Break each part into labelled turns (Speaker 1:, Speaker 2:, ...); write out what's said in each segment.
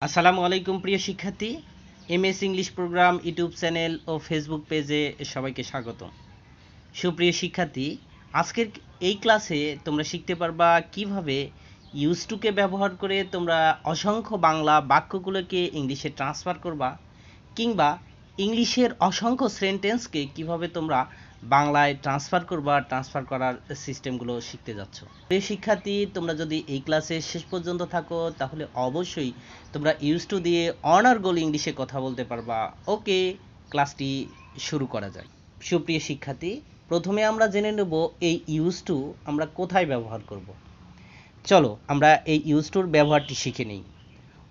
Speaker 1: আসসালামু আলাইকুম প্রিয় শিক্ষার্থী, MS English programme YouTube channel ও ফেসবুক পেজে সবাইকে স্বাগত। সুপ্রিয় শিক্ষার্থী, আজকের এই ক্লাসে তোমরা শিখতে পারবা কিভাবে ইউজ টুকে ব্যবহার করে তোমরা অসংখ্য বাংলা বাক্যগুলোকে ইংলিশে ট্রান্সফার করবা, কিংবা ইংলিশের অসংখ্য সেন্টেন্সকে কিভাবে তোমরা বাংলায় ট্রান্সফার করার সিস্টেমগুলো শিখতে যাচ্ছ। প্রিয় শিক্ষার্থী, তোমরা যদি এই ক্লাসে শেষ পর্যন্ত থাকো তাহলে অবশ্যই তোমরা ইউজ টু দিয়ে অনার্গল ইংলিশে কথা বলতে পারবা। ওকে, ক্লাসটি শুরু করা যায়। সুপ্রিয় শিক্ষার্থী, প্রথমে আমরা জেনে নেব এই ইউজ টু আমরা কোথায় ব্যবহার করব। চলো আমরা এই ইউজ টুর ব্যবহারটি শিখে নিই।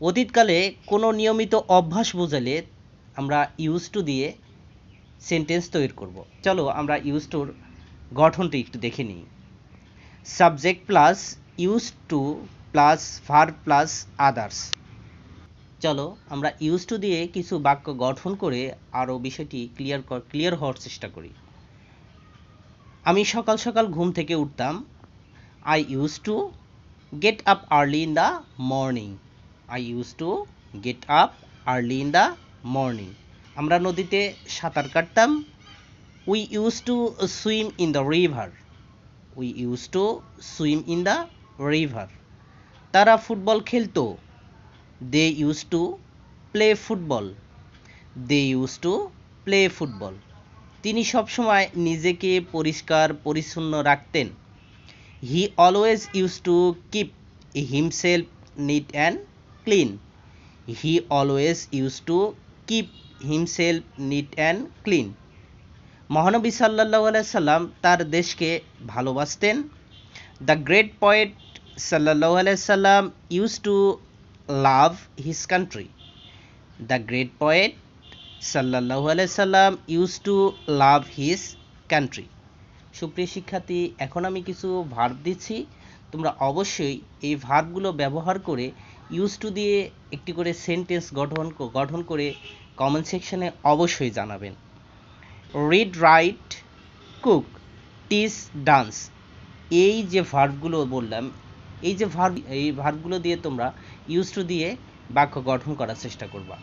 Speaker 1: অতীতকালে কোনো নিয়মিত অভ্যাস বোঝালে আমরা ইউজ টু দিয়ে সেন্টেন্স তৈরি করব। চলো আমরা ইউজ টুর গঠনটি একটু দেখে নিই। Subject plus use to plus verb plus others. চলো আমরা ইউজ টু দিয়ে কিছু বাক্য গঠন করে আরও বিষয়টি ক্লিয়ার হওয়ার চেষ্টা করি। আমি সকাল সকাল ঘুম থেকে উঠতাম। I use to get up early in the morning. I use to get up early in the morning. আমরা নদীতে সাঁতার কাটতাম। We use to swim in the river. We use to swim in the river. তারা football খেলতো। They use to play football. They use to play football. তিনি সবসময় নিজেকে পরিষ্কার পরিচ্ছন্ন রাখতেন। He always use to keep himself neat and clean. He always use to keep himself neat and clean. মহানবী সাল্লাল্লাহু আলাইহি সাল্লাম তার দেশকে ভালোবাসতেন। দ্য গ্রেট পোয়েট সাল্লাল্লাহু আলাইহি সাল্লাম use to love his country. The great poet সাল্লাল্লাহু আলাইহি সাল্লাম use to love his country. সুপ্রিয় শিক্ষার্থী, এখন আমি কিছু ভার্ব দিচ্ছি। তোমরা অবশ্যই এই ভার্বগুলো ব্যবহার করে ইউজ টু দিয়ে একটি করে সেন্টেন্স গঠন করে কমেন্ট সেকশনে অবশ্যই জানাবেন। Read, right, cook, teach, dance, এই যে ভার্বগুলো বললাম, এই ভার্বগুলো দিয়ে তোমরা ইউজ টু দিয়ে বাক্য গঠন করার চেষ্টা করবা।